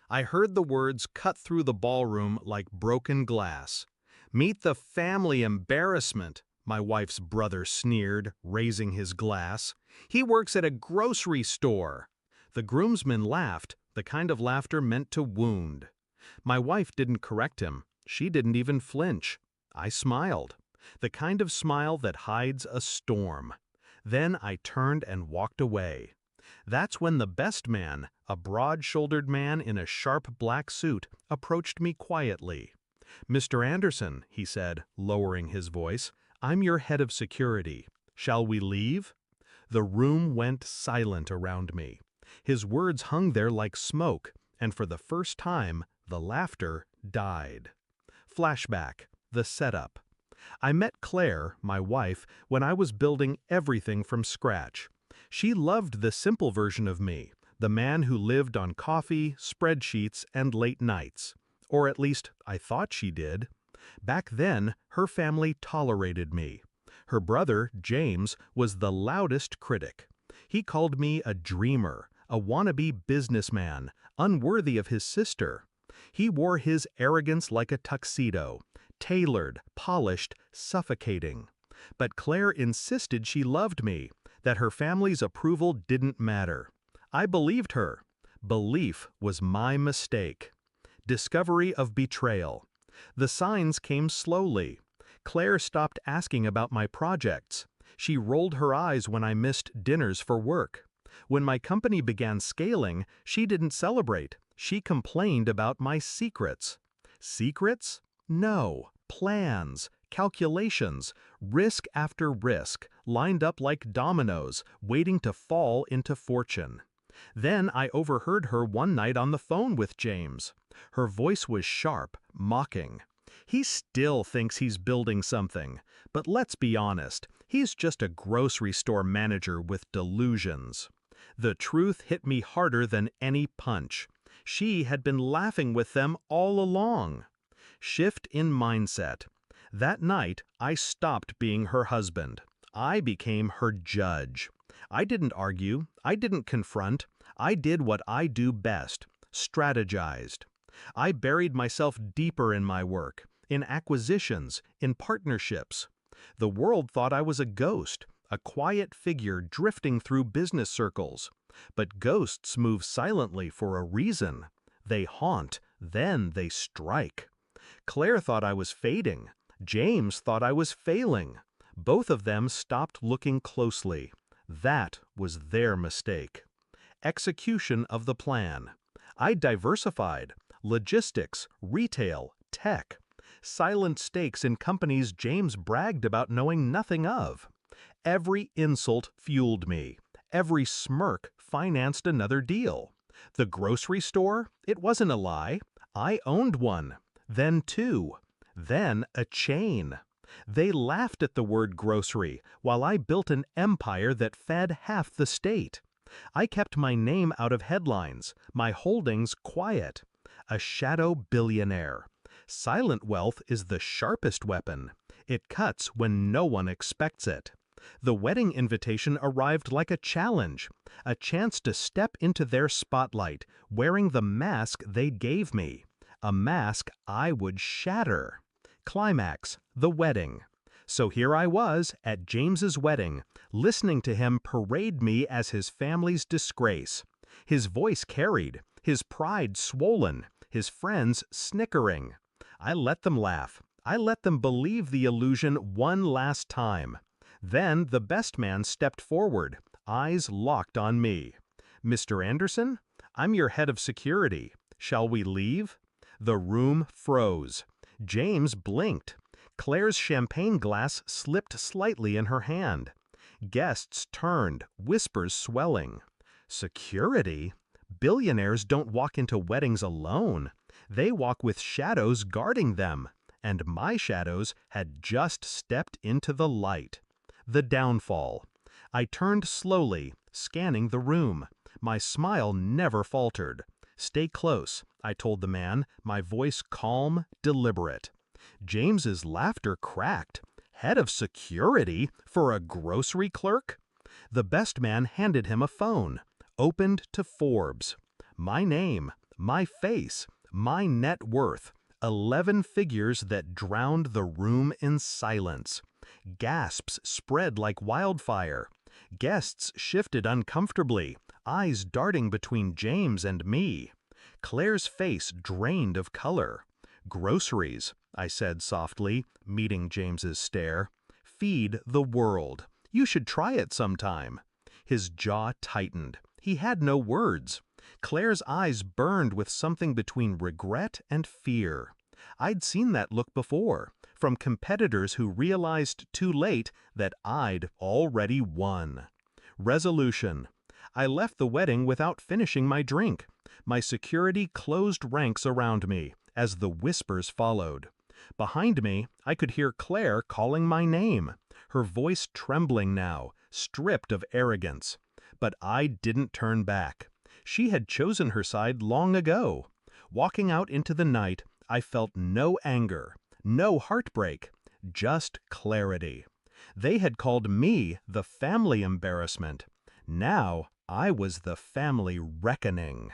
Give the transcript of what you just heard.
I heard the words cut through the ballroom like broken glass. "Meet the family embarrassment," my wife's brother sneered, raising his glass. "He works at a grocery store." The groomsmen laughed, the kind of laughter meant to wound. My wife didn't correct him. She didn't even flinch. I smiled, the kind of smile that hides a storm. Then I turned and walked away. That's when the best man, a broad-shouldered man in a sharp black suit, approached me quietly. "Mr. Anderson," he said, lowering his voice, "I'm your head of security. Shall we leave?" The room went silent around me. His words hung there like smoke, and for the first time, the laughter died. Flashback, the setup. I met Claire, my wife, when I was building everything from scratch. She loved the simple version of me, the man who lived on coffee, spreadsheets, and late nights. Or at least, I thought she did. Back then, her family tolerated me. Her brother, James, was the loudest critic. He called me a dreamer, a wannabe businessman, unworthy of his sister. He wore his arrogance like a tuxedo, tailored, polished, suffocating. But Claire insisted she loved me, that her family's approval didn't matter. I believed her. Belief was my mistake. Discovery of betrayal. The signs came slowly. Claire stopped asking about my projects. She rolled her eyes when I missed dinners for work. When my company began scaling, she didn't celebrate. She complained about my secrets. Secrets? No. Plans, calculations, risk after risk, lined up like dominoes, waiting to fall into fortune. Then I overheard her one night on the phone with James. Her voice was sharp, mocking. "He still thinks he's building something, but let's be honest, he's just a grocery store manager with delusions." The truth hit me harder than any punch. She had been laughing with them all along. Shift in mindset. That night, I stopped being her husband. I became her judge. I didn't argue. I didn't confront. I did what I do best: strategized. I buried myself deeper in my work, in acquisitions, in partnerships. The world thought I was a ghost, a quiet figure drifting through business circles. But ghosts move silently for a reason. They haunt, then they strike. Claire thought I was fading. James thought I was failing. Both of them stopped looking closely. That was their mistake. Execution of the plan. I diversified. Logistics, retail, tech. Silent stakes in companies James bragged about knowing nothing of. Every insult fueled me. Every smirk financed another deal. The grocery store? It wasn't a lie. I owned one. Then two. Then a chain. They laughed at the word grocery, while I built an empire that fed half the state. I kept my name out of headlines, my holdings quiet. A shadow billionaire. Silent wealth is the sharpest weapon. It cuts when no one expects it. The wedding invitation arrived like a challenge, a chance to step into their spotlight, wearing the mask they gave me. A mask I would shatter. Climax, the wedding. So here I was at James's wedding, listening to him parade me as his family's disgrace. His voice carried, his pride swollen, his friends snickering. I let them laugh. I let them believe the illusion one last time. Then the best man stepped forward, eyes locked on me. "Mr. Anderson, I'm your head of security. Shall we leave?" The room froze. James blinked. Claire's champagne glass slipped slightly in her hand. Guests turned, whispers swelling. Security? Billionaires don't walk into weddings alone. They walk with shadows guarding them. And my shadows had just stepped into the light. The downfall. I turned slowly, scanning the room. My smile never faltered. "Stay close," I told the man, my voice calm, deliberate. James's laughter cracked. Head of security for a grocery clerk? The best man handed him a phone. Opened to Forbes. My name, my face, my net worth, 11 figures that drowned the room in silence. Gasps spread like wildfire. Guests shifted uncomfortably, eyes darting between James and me. Claire's face drained of color. "Groceries," I said softly, meeting James's stare. "Feed the world. You should try it sometime." His jaw tightened. He had no words. Claire's eyes burned with something between regret and fear. I'd seen that look before, from competitors who realized too late that I'd already won. Resolution. I left the wedding without finishing my drink. My security closed ranks around me as the whispers followed. Behind me, I could hear Claire calling my name, her voice trembling now, stripped of arrogance. But I didn't turn back. She had chosen her side long ago. Walking out into the night, I felt no anger, no heartbreak, just clarity. They had called me the family embarrassment. Now I was the family reckoning.